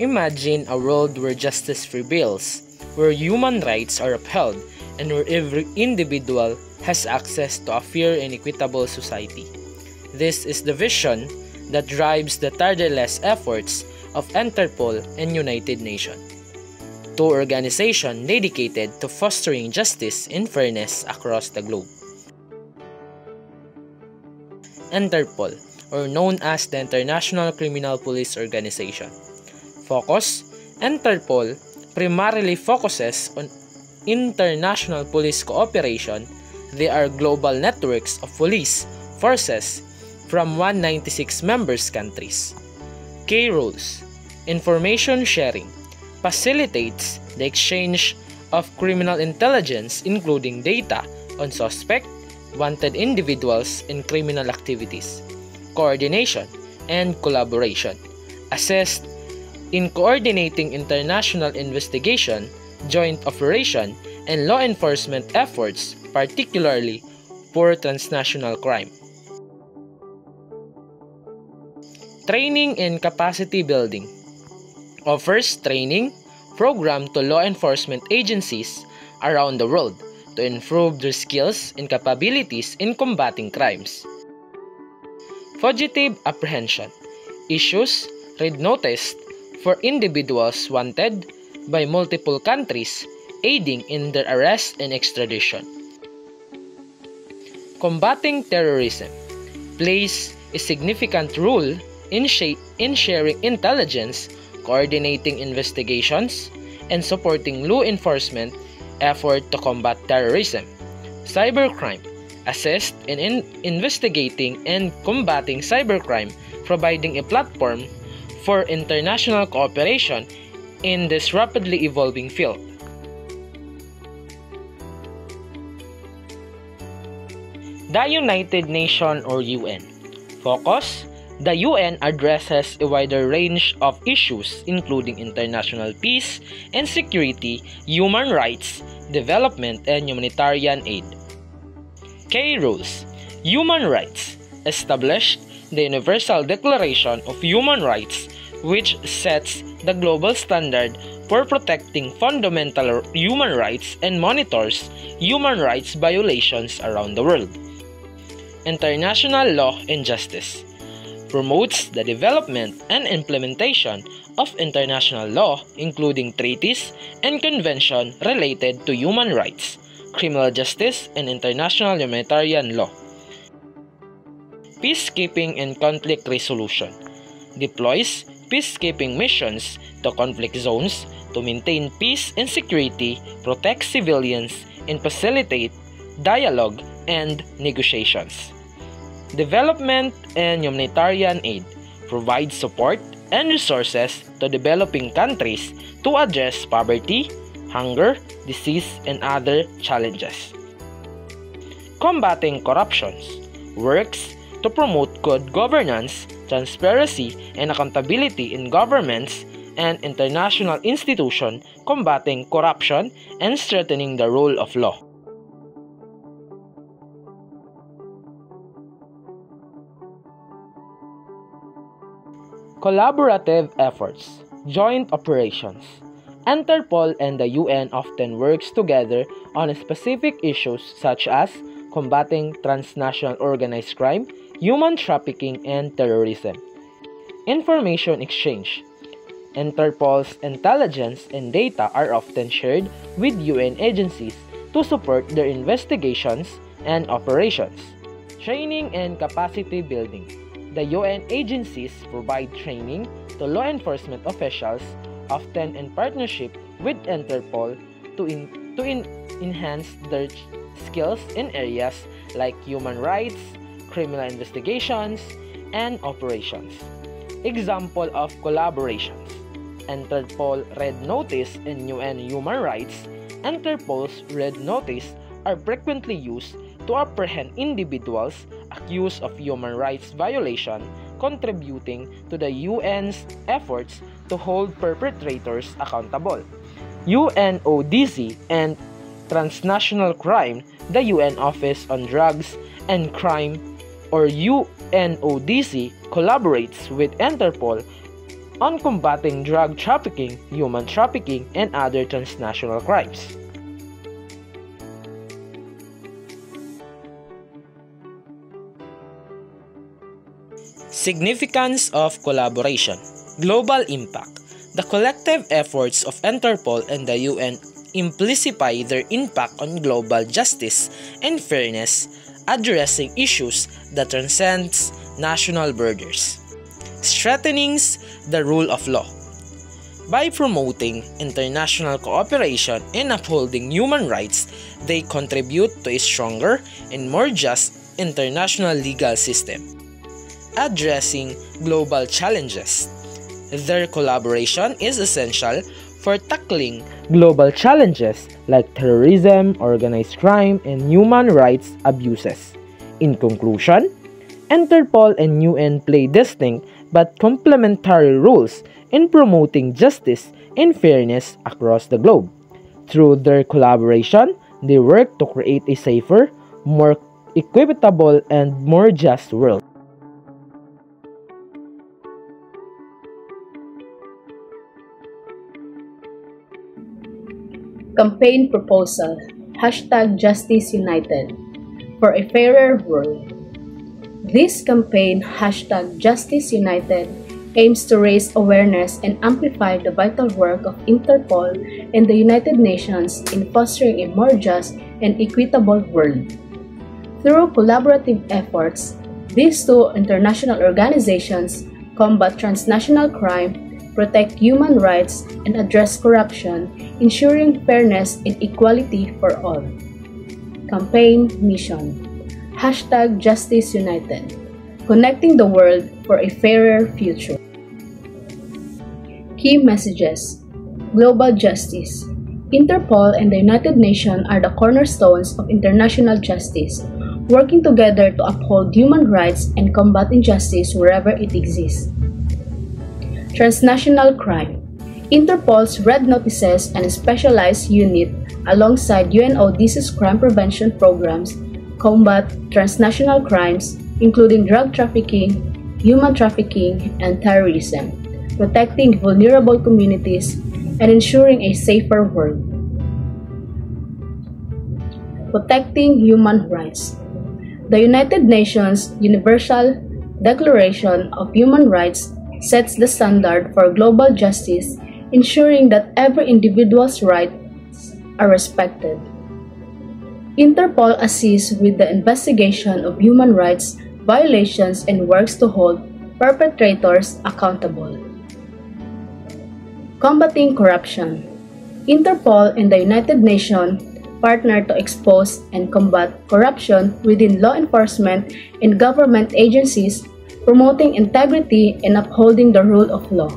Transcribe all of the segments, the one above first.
Imagine a world where justice prevails, where human rights are upheld, and where every individual has access to a fair and equitable society. This is the vision that drives the tireless efforts of Interpol and United Nations, two organizations dedicated to fostering justice and fairness across the globe. Interpol, or known as the International Criminal Police Organization. Focus: Interpol primarily focuses on international police cooperation. They are global networks of police forces from 196 member countries. Key roles: information sharing facilitates the exchange of criminal intelligence, including data on suspect, wanted individuals, and criminal activities. Coordination and collaboration assist in coordinating international investigation, joint operation, and law enforcement efforts, particularly for transnational crime. Training and capacity building offers training program to law enforcement agencies around the world to improve their skills and capabilities in combating crimes. Fugitive apprehension issues red notice for individuals wanted by multiple countries, aiding in their arrest and extradition. Combating terrorism plays a significant role in sharing intelligence, coordinating investigations, and supporting law enforcement effort to combat terrorism. Cybercrime assist in investigating and combating cybercrime, providing a platform for international cooperation in this rapidly evolving field. The United Nations or UN. Focus: the UN addresses a wider range of issues including international peace and security, human rights, development, and humanitarian aid. Key rules: human rights established the Universal Declaration of Human Rights, which sets the global standard for protecting fundamental human rights and monitors human rights violations around the world. International law and justice promotes the development and implementation of international law, including treaties and conventions related to human rights, criminal justice, and international humanitarian law. Peacekeeping and conflict resolution deploys peacekeeping missions to conflict zones to maintain peace and security, protect civilians, and facilitate dialogue and negotiations. Development and humanitarian aid provides support and resources to developing countries to address poverty, hunger, disease, and other challenges. Combating corruption works to promote good governance, transparency, and accountability in governments and international institutions, combating corruption and strengthening the rule of law. Collaborative efforts, joint operations. Interpol and the UN often works together on specific issues such as combating transnational organized crime, human trafficking, and terrorism. Information exchange. Interpol's intelligence and data are often shared with UN agencies to support their investigations and operations. Training and capacity building. The UN agencies provide training to law enforcement officials, often in partnership with Interpol, to enhance their skills in areas like human rights, criminal investigations, and operations. Example of collaborations: Interpol Red Notice and UN Human Rights. Interpol's Red Notice are frequently used to apprehend individuals accused of human rights violation, contributing to the UN's efforts to hold perpetrators accountable. UNODC and transnational crime. The UN Office on Drugs and Crime, or UNODC, collaborates with Interpol on combating drug trafficking, human trafficking, and other transnational crimes. Significance of collaboration. Global impact. The collective efforts of Interpol and the UN amplify their impact on global justice and fairness, addressing issues that transcends national borders. Strengthening the rule of law. By promoting international cooperation and upholding human rights, they contribute to a stronger and more just international legal system. Addressing global challenges. Their collaboration is essential for tackling global challenges like terrorism, organized crime, and human rights abuses. In conclusion, Interpol and UN play distinct but complementary roles in promoting justice and fairness across the globe. Through their collaboration, they work to create a safer, more equitable, and more just world. Campaign Proposal #JusticeUnited for a Fairer World. This campaign #JusticeUnited aims to raise awareness and amplify the vital work of Interpol and the United Nations in fostering a more just and equitable world. Through collaborative efforts, these two international organizations combat transnational crime, protect human rights, and address corruption, ensuring fairness and equality for all. Campaign Mission #JusticeUnited, connecting the world for a fairer future. Key messages. Global justice. Interpol and the United Nations are the cornerstones of international justice, working together to uphold human rights and combat injustice wherever it exists. Transnational crime. Interpol's Red Notices and Specialized Unit, alongside UNODC's crime prevention programs, combat transnational crimes, including drug trafficking, human trafficking, and terrorism, protecting vulnerable communities, and ensuring a safer world. Protecting human rights. The United Nations Universal Declaration of Human Rights sets the standard for global justice, ensuring that every individual's rights are respected. Interpol assists with the investigation of human rights violations and works to hold perpetrators accountable. Combating corruption. Interpol and the United Nations partner to expose and combat corruption within law enforcement and government agencies, promoting integrity and upholding the rule of law.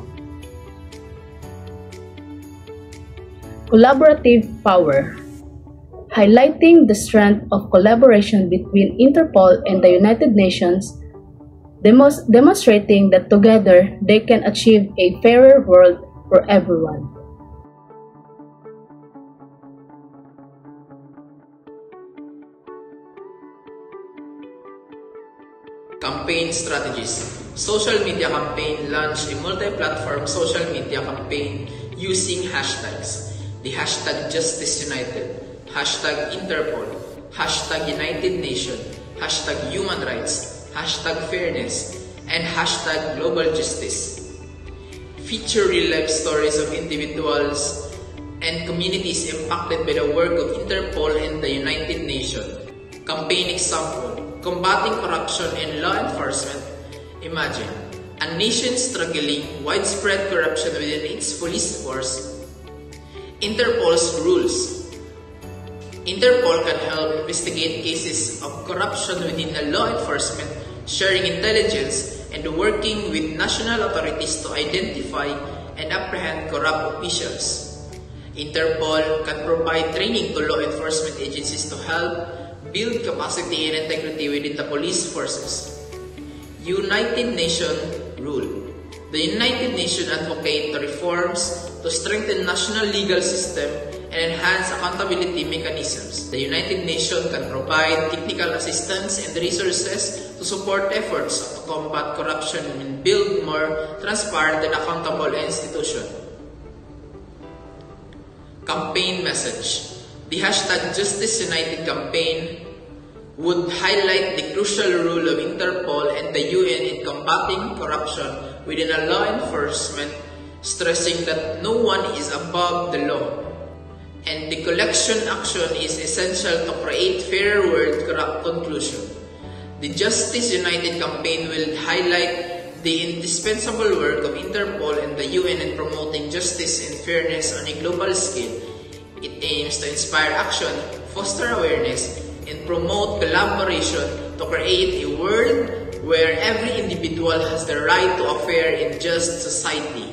Collaborative power. Highlighting the strength of collaboration between Interpol and the United Nations, demonstrating that together they can achieve a fairer world for everyone. Campaign strategies. Social media campaign launched a multi-platform social media campaign using hashtags. The hashtag #JusticeUnited, hashtag Interpol, hashtag United Nation, hashtag Human Rights, hashtag Fairness, and hashtag Global Justice. Feature real-life stories of individuals and communities impacted by the work of Interpol and the United Nations. Campaign example. Combating corruption in law enforcement. Imagine a nation struggling widespread corruption within its police force. Interpol's rules. Interpol can help investigate cases of corruption within the law enforcement, sharing intelligence and working with national authorities to identify and apprehend corrupt officials. Interpol can provide training to law enforcement agencies to help build capacity and integrity within the police forces. United Nations rule. The United Nations advocate the reforms to strengthen national legal system and enhance accountability mechanisms. The United Nations can provide technical assistance and resources to support efforts to combat corruption and build more transparent and accountable institutions. Campaign message. The hashtag Justice United campaign would highlight the crucial role of Interpol and the UN in combating corruption within a law enforcement, stressing that no one is above the law, and the collection action is essential to create fairer world conclusion. The Justice United campaign will highlight the indispensable work of Interpol and the UN in promoting justice and fairness on a global scale. It aims to inspire action, foster awareness, and promote collaboration to create a world where every individual has the right to a fair and just society.